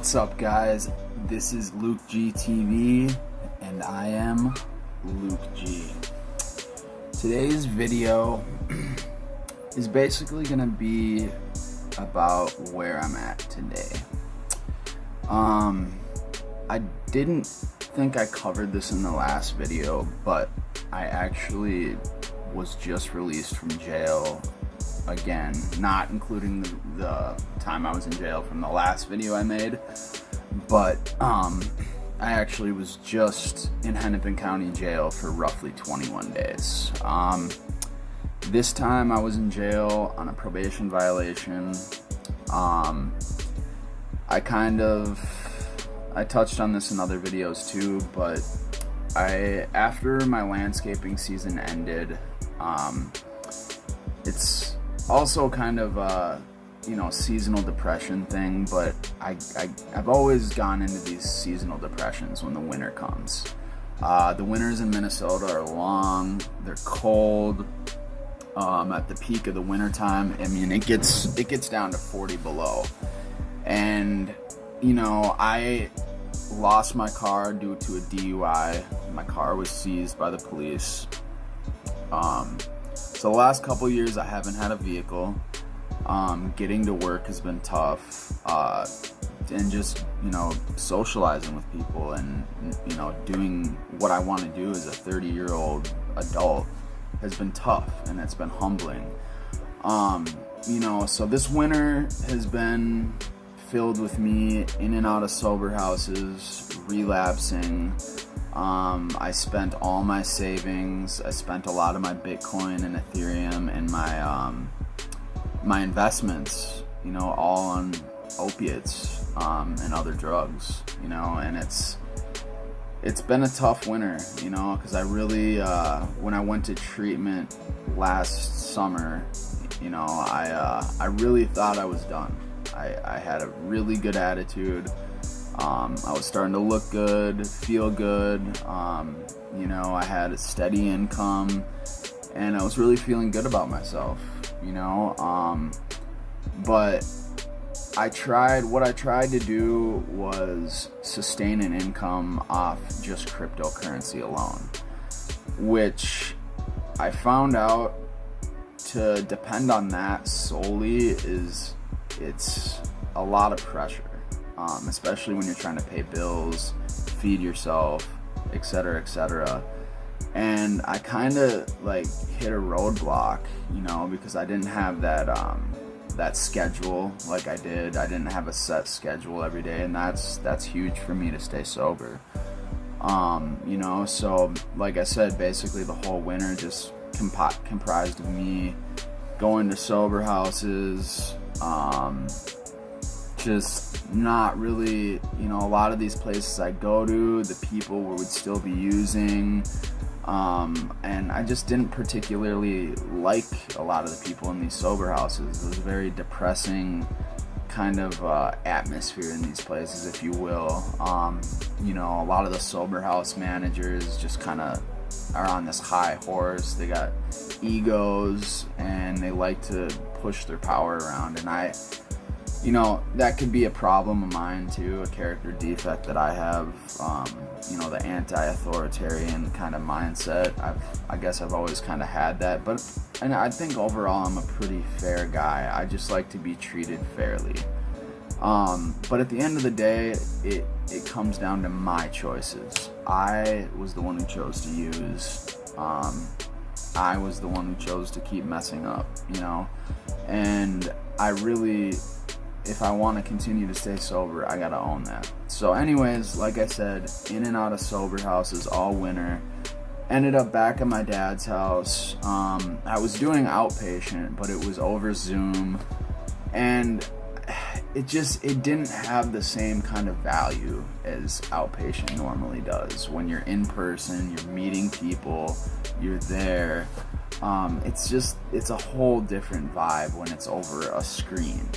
What's up, guys? This is lukegtv, and I am Luke G. Today's video is basically gonna be about where I'm at today. I didn't think I covered this in the last video, but I actually was just released from jail again, not including the time I was in jail from the last video I made, but I actually was just in Hennipen County Jail for roughly 21 days. This time I was in jail on a probation violation. I touched on this in other videos too, but after my landscaping season ended, it's also kind of a seasonal depression thing, but I've always gone into these seasonal depressions when the winter comes. The winters in Minnesota are long, they're cold. At the peak of the winter time, I mean, it gets down to 40 below, and I lost my car due to a DUI. My car was seized by the police. So the last couple years I haven't had a vehicle. Getting to work has been tough, and just socializing with people and doing what I want to do as a 30-year-old adult has been tough, and it's been humbling. So this winter has been filled with me in and out of sober houses, relapsing. I spent all my savings. I spent a lot of my Bitcoin and Ethereum and my investments, all on opiates and other drugs, and it's been a tough winter, because I really, when I went to treatment last summer, I really thought I was done. I had a really good attitude. I was starting to look good, feel good. I had a steady income, and I was really feeling good about myself, but what I tried to do was sustain an income off just cryptocurrency alone, which I found out to depend on that solely it's a lot of pressure, especially when you're trying to pay bills, feed yourself, etc., etc. And I kind of hit a roadblock, because I didn't have that schedule like I did. I didn't have a set schedule every day, and that's huge for me to stay sober. So like I said, basically the whole winter just comprised of me going to sober houses, just not really, a lot of these places I go to, the people would still be using, and I just didn't particularly like a lot of the people in these sober houses. It was a very depressing kind of atmosphere in these places, if you will. A lot of the sober house managers just kind of are on this high horse. They got egos, and they like to push their power around, and that could be a problem of mine too, a character defect that I have, the anti-authoritarian kind of mindset. I guess I've always kind of had that, and I think overall I'm a pretty fair guy. I just like to be treated fairly. But at the end of the day, it comes down to my choices. I was the one who chose to use. I was the one who chose to keep messing up, and I really, if I want to continue to stay sober, I gotta own that. So anyways, like I said, in and out of sober houses all winter. Ended up back at my dad's house. I was doing outpatient, but it was over Zoom, and it didn't have the same kind of value as outpatient normally does. When you're in person, you're meeting people, you're there. It's a whole different vibe when it's over a screen.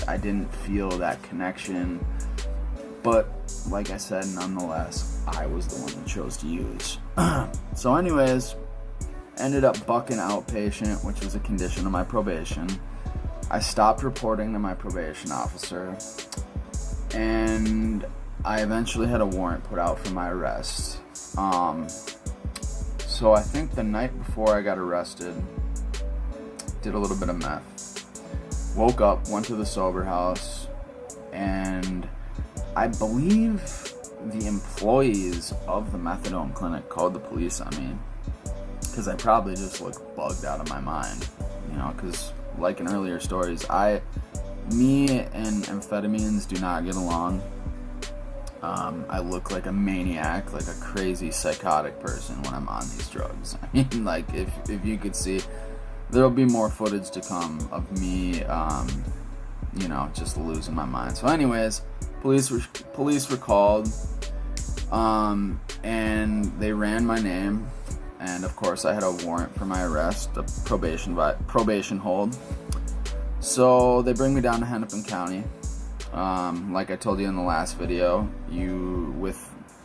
I didn't feel that connection, but like I said, nonetheless, I was the one that chose to use. So anyways, ended up bucking outpatient, which was a condition of my probation. I stopped reporting to my probation officer. and I eventually had a warrant put out for my arrest. So I think the night before I got arrested, did a little bit of meth. Woke up, went to the sober house, and I believe the employees of the methadone clinic called the police on me because I probably just looked bugged out of my mind, because like in earlier stories, me and amphetamines do not get along. I look like a maniac, like a crazy psychotic person when I'm on these drugs. I mean, like if you could see, there'll be more footage to come of me, just losing my mind. So anyways, police were called, and they ran my name, and of course I had a warrant for my arrest, a probation hold. So they bring me down to Hennipen County. Like I told you in the last video, with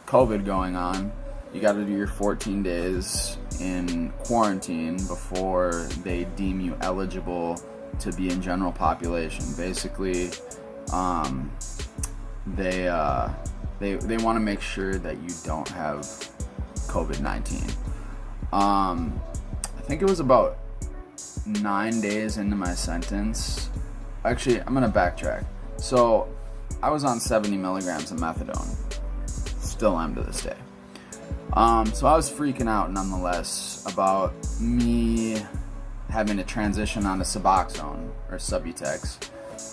COVID going on, you got to do your 14 days in quarantine before they deem you eligible to be in general population. Basically, they want to make sure that you don't have COVID-19. I think it was about 9 days into my sentence. Actually, I'm gonna backtrack. So I was on 70 milligrams of methadone. Still am to this day. So I was freaking out nonetheless about me having to transition onto Suboxone or Subutex,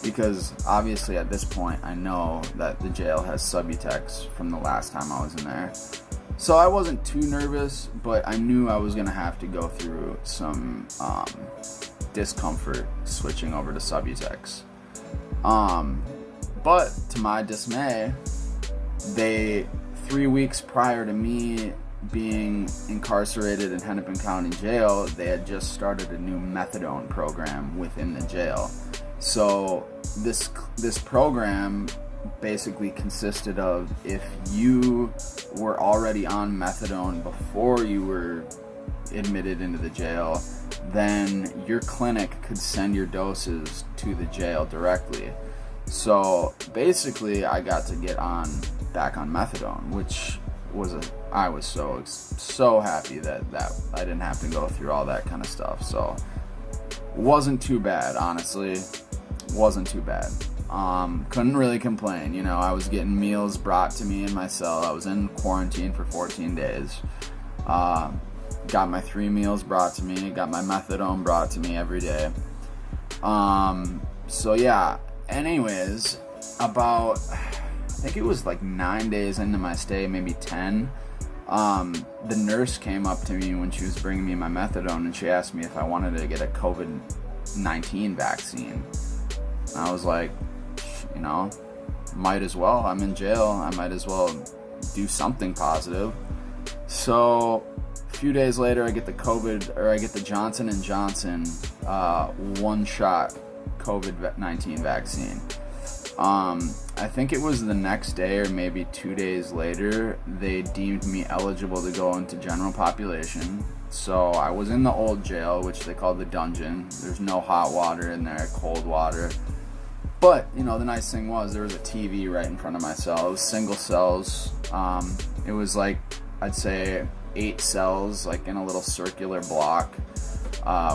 because obviously at this point I know that the jail has Subutex from the last time I was in there. So I wasn't too nervous, but I knew I was going to have to go through some discomfort switching over to Subutex. But to my dismay, 3 weeks prior to me being incarcerated in Hennipen County Jail, they had just started a new methadone program within the jail. So this program basically consisted of, if you were already on methadone before you were admitted into the jail, then your clinic could send your doses to the jail directly. So basically I got to get back on methadone, which I was so happy that I didn't have to go through all that kind of stuff. So wasn't too bad, honestly. Wasn't too bad. Couldn't really complain. I was getting meals brought to me in my cell. I was in quarantine for 14 days. Got my 3 meals brought to me. Got my methadone brought to me every day. So yeah. Anyways, I think it was like 9 days into my stay, maybe 10. The nurse came up to me when she was bringing me my methadone, and she asked me if I wanted to get a COVID-19 vaccine. I was like, might as well. I'm in jail. I might as well do something positive. So a few days later, I get the Johnson & Johnson 1-shot COVID-19 vaccine. I think it was the next day or maybe 2 days later, they deemed me eligible to go into general population. So I was in the old jail, which they call the dungeon. There's no hot water in there, cold water. But, the nice thing was there was a TV right in front of my cell. It was single cells. It was like, I'd say 8 cells, like in a little circular block,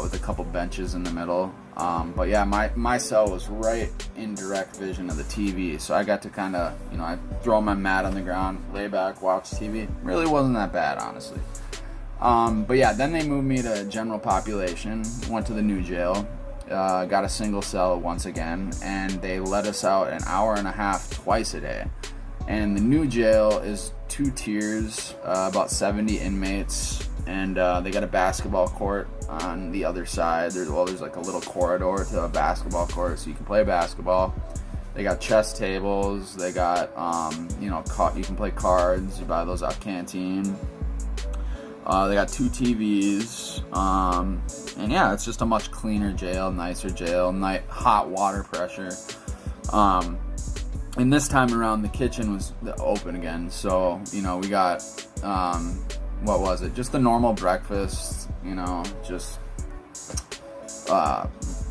with a couple benches in the middle. But yeah, my cell was right in direct vision of the TV. So I got to kind of, I throw my mat on the ground, lay back, watch TV. Really wasn't that bad, honestly. But yeah, then they moved me to general population, went to the new jail. Got a single cell once again, and they let us out an hour and a half twice a day. And the new jail is 2 tiers, about 70 inmates, and they got a basketball court on the other side. There's like a little corridor to a basketball court, so you can play basketball. They got chess tables. They got you can play cards. You buy those out canteen. They got 2 TVs, and yeah, it's just a much cleaner jail, nicer jail, hot water pressure. And this time around, the kitchen was open again, so we got what was it? Just the normal breakfast, just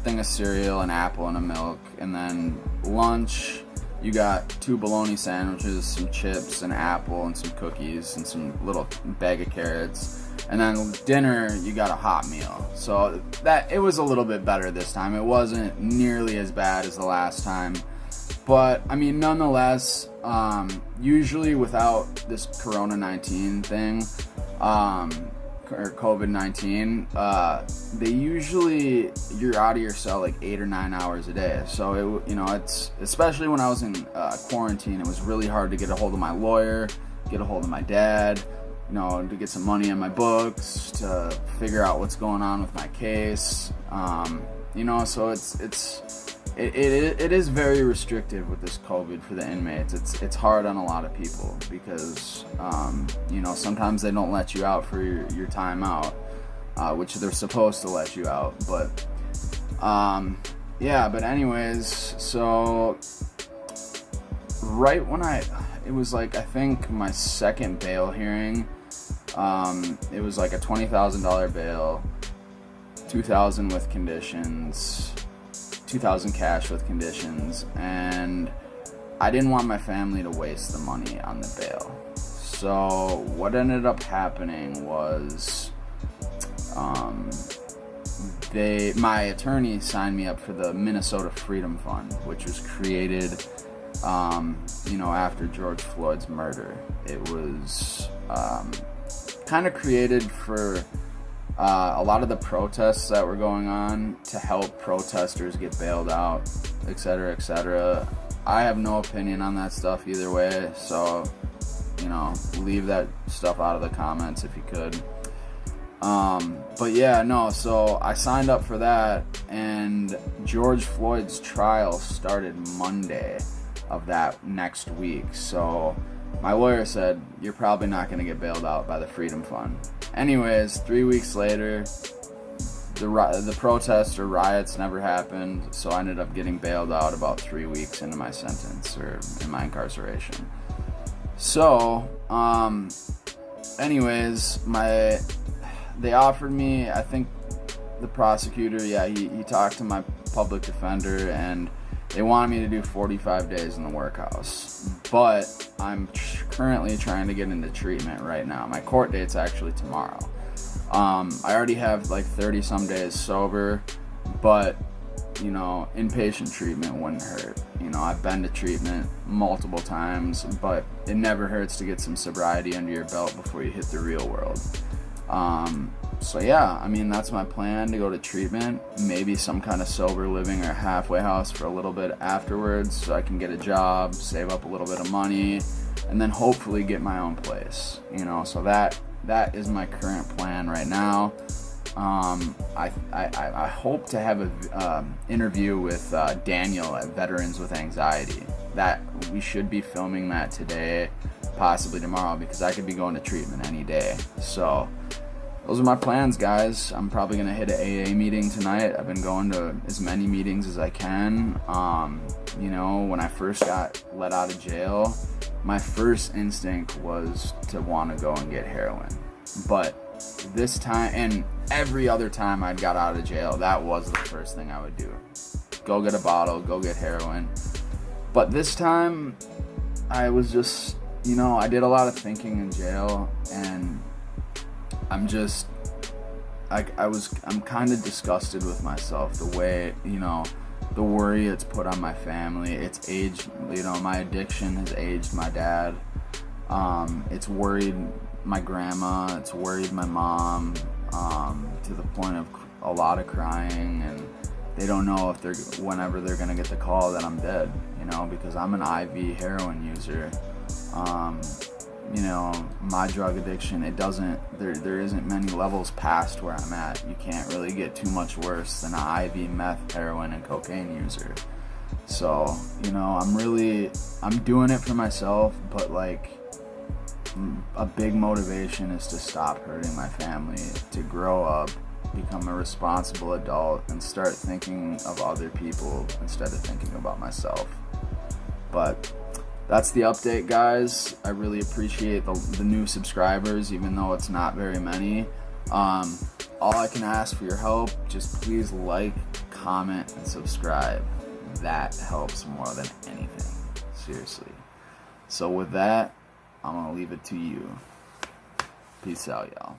thing of cereal, an apple, and a milk, and then lunch. you got 2 bologna sandwiches, some chips, an apple, and some cookies, and some little bag of carrots. And then dinner, you got a hot meal. So that it was a little bit better this time. It wasn't nearly as bad as the last time. But, I mean, nonetheless, usually without this Corona-19 thing, or COVID-19, they usually, you're out of your cell like 8 or 9 hours a day. So, it's, especially when I was in quarantine, it was really hard to get a hold of my lawyer, get a hold of my dad, to get some money on my books, to figure out what's going on with my case. So it is very restrictive with this COVID for the inmates. It's hard on a lot of people because, sometimes they don't let you out for your time out, which they're supposed to let you out. But, but anyways, so right when it was like, I think my second bail hearing, it was like a $20,000 bail, $2,000 with conditions, $2,000 cash with conditions, and I didn't want my family to waste the money on the bail. So what ended up happening was, my attorney signed me up for the Minnesota Freedom Fund, which was created, after George Floyd's murder. It was kind of created for a lot of the protests that were going on to help protesters get bailed out, etc., etc. I have no opinion on that stuff either way, so, leave that stuff out of the comments if you could. So I signed up for that, and George Floyd's trial started Monday of that next week. So my lawyer said, you're probably not going to get bailed out by the Freedom Fund. Anyways, 3 weeks later, the protests or riots never happened, so I ended up getting bailed out about 3 weeks into my sentence, or in my incarceration. So, they offered me, I think the prosecutor, he talked to my public defender, and they wanted me to do 45 days in the workhouse. But I'm currently trying to get into treatment right now. My court date's actually tomorrow. I already have like 30 some days sober, but inpatient treatment wouldn't hurt. I've been to treatment multiple times, but it never hurts to get some sobriety under your belt before you hit the real world. That's my plan, to go to treatment, maybe some kind of sober living or halfway house for a little bit afterwards, so I can get a job, save up a little bit of money, and then hopefully get my own place. So that is my current plan right now. I hope to have an interview with Daniel at Veterans with Anxiety. That we should be filming that today, possibly tomorrow, because I could be going to treatment any day. So those are my plans, guys. I'm probably going to hit an AA meeting tonight. I've been going to as many meetings as I can. When I first got let out of jail, my first instinct was to want to go and get heroin. But this time, and every other time I'd got out of jail, that was the first thing I would do. Go get a bottle, go get heroin. But this time, I was just, I did a lot of thinking in jail, and I'm just, I'm kind of disgusted with myself, the way, the worry it's put on my family. It's aged, my addiction has aged my dad. It's worried my grandma, it's worried my mom, to the point of a lot of crying, and they don't know if whenever they're gonna get the call that I'm dead, because I'm an IV heroin user. My drug addiction, there isn't many levels past where I'm at. You can't really get too much worse than an IV meth, heroin, and cocaine user. So, I'm doing it for myself, but a big motivation is to stop hurting my family, to grow up, become a responsible adult, and start thinking of other people instead of thinking about myself. But that's the update, guys. I really appreciate the new subscribers, even though it's not very many. All I can ask for your help, just please like, comment, and subscribe. That helps more than anything. Seriously. So with that, I'm going to leave it to you. Peace out, y'all.